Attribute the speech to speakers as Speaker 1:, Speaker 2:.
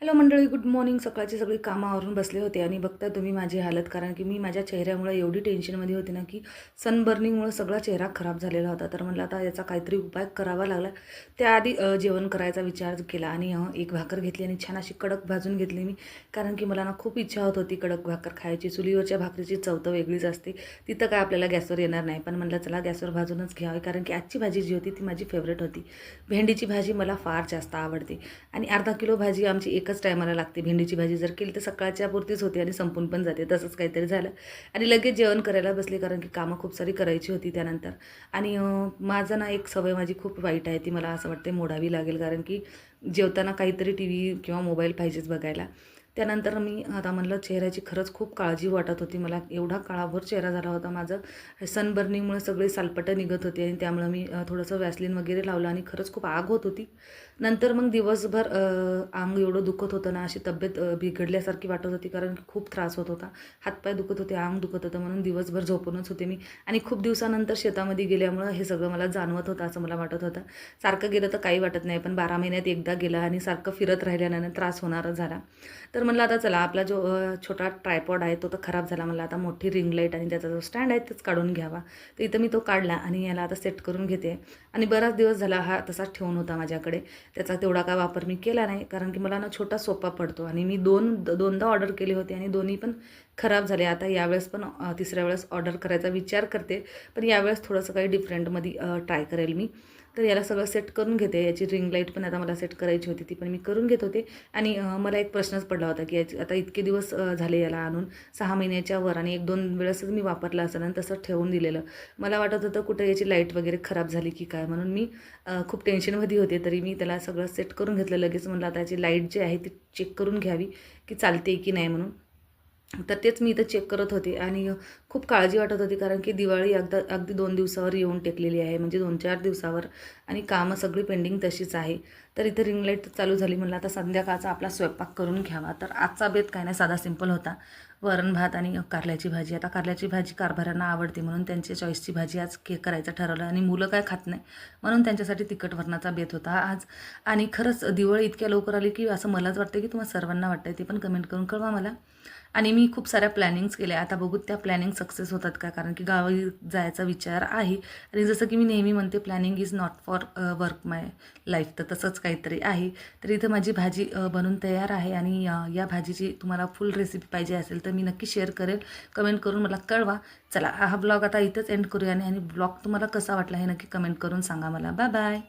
Speaker 1: Hello मंडळी, good morning. सकाळची सगळी कामं आवरून बसले होते आणि बघता तुम्ही माझी हालत, कारण की मी माझ्या चेहऱ्यामुळे एवढी टेन्शनमध्ये होती ना की सनबर्निंगमुळे सगळा चेहरा खराब झालेला होता. तर म्हटलं आता याचा काहीतरी उपाय करावा लागला. त्याआधी जेवण करायचा विचार केला आणि एक भाकर घेतली आणि छान अशी कडक भाजून घेतली मी, कारण की मला ना खूप इच्छा होत होती कडक भाकर खायची. चुलीवरच्या भाकरीची चव तर वेगळीच असते, तिथं काय आपल्याला गॅसवर येणार नाही. पण म्हटलं चला गॅसवर भाजूनच घ्यावी, कारण की आजची भाजी जी होती ती माझी फेवरेट होती. भेंडीची भाजी मला फार जास्त आवडते आणि अर्धा किलो भाजी आमची एकच टायमाला लागते. भेंडीची भाजी जर केली तर सकाळच्या पुरतीच होते आणि संपून पण जाते. तसंच काहीतरी झालं आणि लगेच जेवण करायला बसले, कारण की कामं खूप सारी करायची होती त्यानंतर. आणि माझं ना एक सवय माझी खूप वाईट आहे, ती मला असं वाटते मोडावी लागेल, कारण की जेवताना काहीतरी टी व्ही किंवा मोबाईल पाहिजेच बघायला. त्यानंतर मी आता म्हणलं चेहऱ्याची खरंच खूप काळजी वाटत होती मला. एवढा काळाभर चेहरा झाला होता माझं. सनबर्निंगमुळे सगळे सालपटं निघत होते आणि त्यामुळे मी थोडंसं वॅसलीन वगैरे लावलं आणि खरंच खूप आग होत होती. नंतर मग दिवसभर अंग एवढं दुखत होतं ना, अशी तब्येत बिघडल्यासारखी वाटत होती, कारण की खूप त्रास होत होता. हातपाय दुखत होते, अंग दुखत होतं, म्हणून दिवसभर झोपूनच होते मी. आणि खूप दिवसानंतर शेतामध्ये गेल्यामुळं हे सगळं मला जाणवत होतं, असं मला वाटत होतं. सारखं गेलं तर काही वाटत नाही, पण 12 महिन्यात एकदा गेला आणि सारखं फिरत राहिल्यानं त्रास होणारच झाला. तर म्हणलं आता चला, आपला जो छोटा ट्रायपॉड आहे तो तर खराब झाला. मला आता मोठी रिंग लाईट आणि त्याचा जो स्टँड आहे तेच काढून घ्यावा. तर इथं मी तो काढला आणि याला आता सेट करून घेते. आणि बराच दिवस झाला हा तसाच ठेवून होता माझ्याकडे. त्याचा तेवढा काय वापर मी केला नाही, कारण की मला ना छोटा सोपा पडतो आणि मी दोनदा ऑर्डर केले होते आणि दोन्ही पण खराब झाले. आता यावेळेस पण तिसऱ्या वेळेस ऑर्डर करायचा विचार करते, पण यावेळेस थोडंसं काही डिफरंटमध्ये ट्राय करेल मी. तर याला सगळं सेट करून घेते. याची रिंग लाईट पण आता मला सेट करायची होती, ती पण मी करून घेत होते. आणि मला एक प्रश्नच पडला होता की याची आता इतके दिवस झाले याला आणून, 6 महिन्याच्या वर, आणि 1-2 वेळेसच मी वापरलं असेल आणि तसं ठेवून दिलेलं. मला वाटत होतं कुठं याची लाईट वगैरे खराब झाली की काय, म्हणून मी खूप टेन्शनमध्ये होते. तरी मी त्याला सगळं सेट करून घेतलं लगेच. म्हणलं आता याची लाईट जी आहे ती चेक करून घ्यावी की चालते की नाही म्हणून. तर तेच मी इथं चेक करत होते आणि खूप काळजी वाटत होती, कारण की दिवाळी अगदी 2 दिवसावर येऊन टेकलेली आहे, म्हणजे 2-4 दिवसावर, आणि कामं सगळी पेंडिंग तशीच आहे. तर इथं रिंग लाईट चालू झाली. म्हणलं आता संध्याकाळचा आपला स्वयंपाक करून घ्यावा. तर आजचा बेत काय नाही, साधा सिंपल होता. वरण भात आणि कारल्याची भाजी. आता कारल्याची भाजी कारभाऱ्यांना आवडते, म्हणून त्यांच्या चॉईसची भाजी आज करायचं ठरवलं. आणि मुलं काय खात नाही, म्हणून त्यांच्यासाठी तिखट वरणाचा बेत होता आज. आणि खरंच दिवाळी इतक्या लवकर आली की असं मलाच वाटतं की तुम्हाला सर्वांना वाटतं, ते पण कमेंट करून कळवा मला. आणि मी खूप साऱ्या प्लॅनिंग्स केल्या. आता बघू त्या प्लॅनिंग सक्सेस होतात का, कारण की गावी जायचा विचार आहे. आणि जसं की मी नेहमी म्हणते, planning is not for work my life, तर तसंच काहीतरी आहे. तर इथं माझी भाजी बनून तयार आहे. आणि या भाजीची तुम्हाला फुल रेसिपी पाहिजे असेल तर मी नक्की शेअर करेल. कमेंट करून मला कळवा. चला, हा ब्लॉग आता इथंच एंड करूया. आणि ब्लॉग तुम्हाला कसा वाटला हे नक्की कमेंट करून सांगा मला. Bye bye.